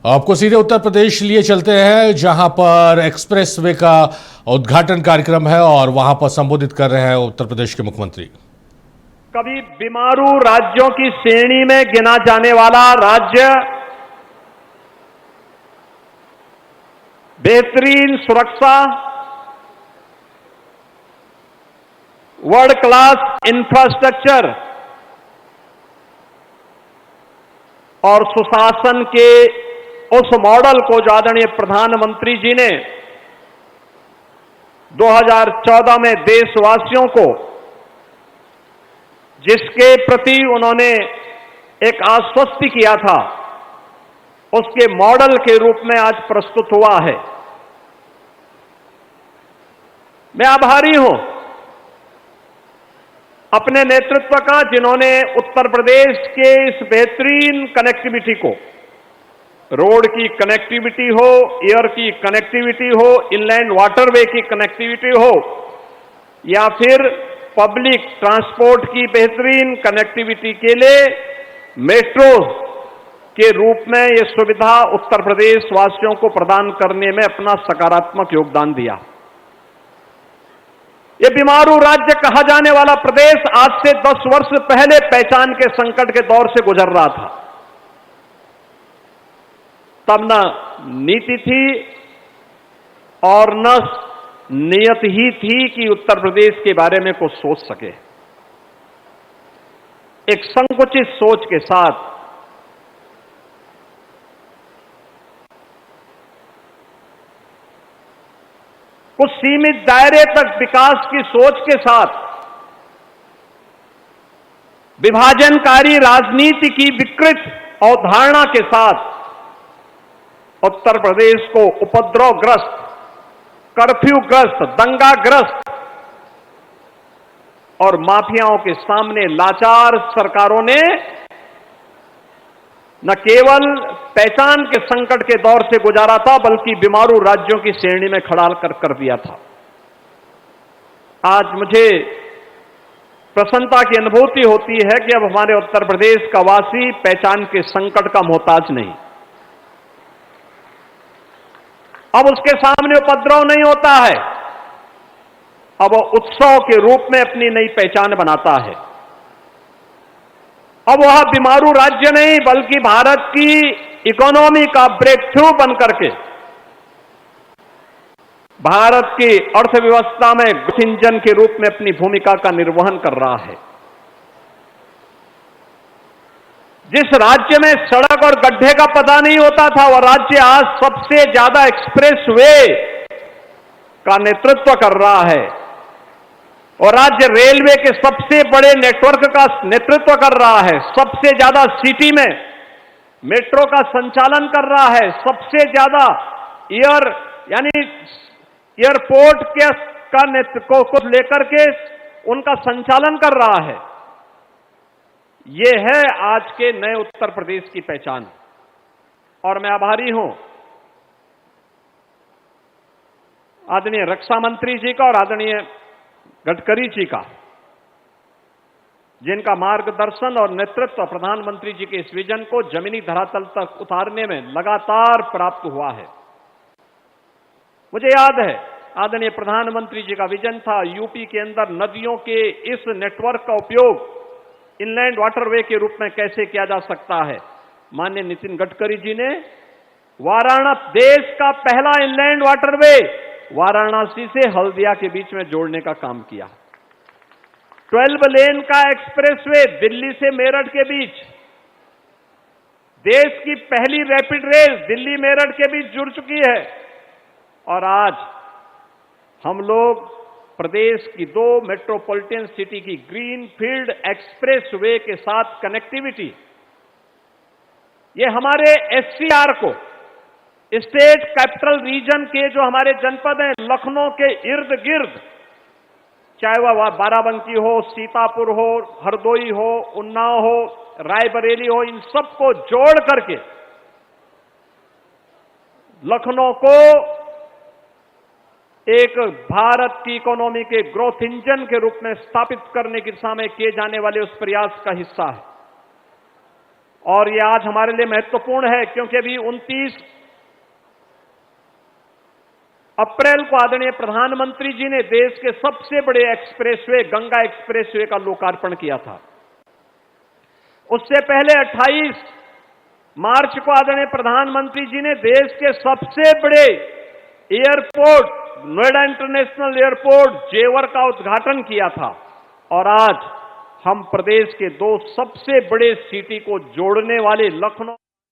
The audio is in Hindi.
आपको सीधे उत्तर प्रदेश लिए चलते हैं, जहां पर एक्सप्रेसवे का उद्घाटन कार्यक्रम है और वहां पर संबोधित कर रहे हैं उत्तर प्रदेश के मुख्यमंत्री। कभी बीमारू राज्यों की श्रेणी में गिना जाने वाला राज्य, बेहतरीन सुरक्षा, वर्ल्ड क्लास इंफ्रास्ट्रक्चर और सुशासन के उस मॉडल को जो आदरणीय प्रधानमंत्री जी ने 2014 में देशवासियों को, जिसके प्रति उन्होंने एक आश्वस्ति किया था, उसके मॉडल के रूप में आज प्रस्तुत हुआ है। मैं आभारी हूं अपने नेतृत्व का, जिन्होंने उत्तर प्रदेश के इस बेहतरीन कनेक्टिविटी को, रोड की कनेक्टिविटी हो, एयर की कनेक्टिविटी हो, इनलैंड वाटरवे की कनेक्टिविटी हो, या फिर पब्लिक ट्रांसपोर्ट की बेहतरीन कनेक्टिविटी के लिए मेट्रो के रूप में यह सुविधा उत्तर प्रदेश वासियों को प्रदान करने में अपना सकारात्मक योगदान दिया। ये बीमारू राज्य कहा जाने वाला प्रदेश आज से 10 वर्ष पहले पहचान के संकट के दौर से गुजर रहा था। तब न नीति थी और न नियत ही थी कि उत्तर प्रदेश के बारे में कुछ सोच सके। एक संकुचित सोच के साथ कुछ सीमित दायरे तक विकास की सोच के साथ, विभाजनकारी राजनीति की विकृत अवधारणा के साथ उत्तर प्रदेश को उपद्रवग्रस्त, कर्फ्यूग्रस्त, दंगाग्रस्त और माफियाओं के सामने लाचार सरकारों ने न केवल पहचान के संकट के दौर से गुजारा था, बल्कि बीमारू राज्यों की श्रेणी में खड़ा कर दिया था। आज मुझे प्रसन्नता की अनुभूति होती है कि अब हमारे उत्तर प्रदेश का वासी पहचान के संकट का मोहताज नहीं। अब उसके सामने उपद्रव नहीं होता है, अब वो उत्सव के रूप में अपनी नई पहचान बनाता है। अब वह बीमारू राज्य नहीं, बल्कि भारत की इकोनॉमी का ब्रेक थ्रू बनकर के भारत की अर्थव्यवस्था में इंजन के रूप में अपनी भूमिका का निर्वहन कर रहा है। जिस राज्य में सड़क और गड्ढे का पता नहीं होता था, वह राज्य आज सबसे ज्यादा एक्सप्रेसवे का नेतृत्व कर रहा है और राज्य रेलवे के सबसे बड़े नेटवर्क का नेतृत्व कर रहा है। सबसे ज्यादा सिटी में मेट्रो का संचालन कर रहा है। सबसे ज्यादा एयरपोर्ट का नेतृत्व को लेकर के उनका संचालन कर रहा है। यह है आज के नए उत्तर प्रदेश की पहचान और मैं आभारी हूं आदरणीय रक्षा मंत्री जी का और आदरणीय गडकरी जी का, जिनका मार्गदर्शन और नेतृत्व प्रधानमंत्री जी के इस विजन को जमीनी धरातल तक उतारने में लगातार प्राप्त हुआ है। मुझे याद है आदरणीय प्रधानमंत्री जी का विजन था यूपी के अंदर नदियों के इस नेटवर्क का उपयोग इनलैंड वाटरवे के रूप में कैसे किया जा सकता है। माननीय नितिन गडकरी जी ने वाराणसी, देश का पहला इनलैंड वाटरवे वाराणसी से हल्दिया के बीच में जोड़ने का काम किया। 12 लेन का एक्सप्रेसवे दिल्ली से मेरठ के बीच, देश की पहली रैपिड रेल दिल्ली मेरठ के बीच जुड़ चुकी है और आज हम लोग प्रदेश की 2 मेट्रोपॉलिटन सिटी की ग्रीनफील्ड एक्सप्रेसवे के साथ कनेक्टिविटी, ये हमारे एससीआर को, स्टेट कैपिटल रीजन के जो हमारे जनपद हैं लखनऊ के इर्द गिर्द, चाहे वह बाराबंकी हो, सीतापुर हो, हरदोई हो, उन्नाव हो, रायबरेली हो, इन सबको जोड़ करके लखनऊ को एक भारत की इकोनॉमी के ग्रोथ इंजन के रूप में स्थापित करने की दिशा में किए जाने वाले उस प्रयास का हिस्सा है। और ये आज हमारे लिए महत्वपूर्ण है क्योंकि अभी 29 अप्रैल को आदरणीय प्रधानमंत्री जी ने देश के सबसे बड़े एक्सप्रेसवे गंगा एक्सप्रेसवे का लोकार्पण किया था। उससे पहले 28 मार्च को आदरणीय प्रधानमंत्री जी ने देश के सबसे बड़े एयरपोर्ट नोएडा इंटरनेशनल एयरपोर्ट जेवर का उद्घाटन किया था। और आज हम प्रदेश के दो सबसे बड़े सिटी को जोड़ने वाले लखनऊ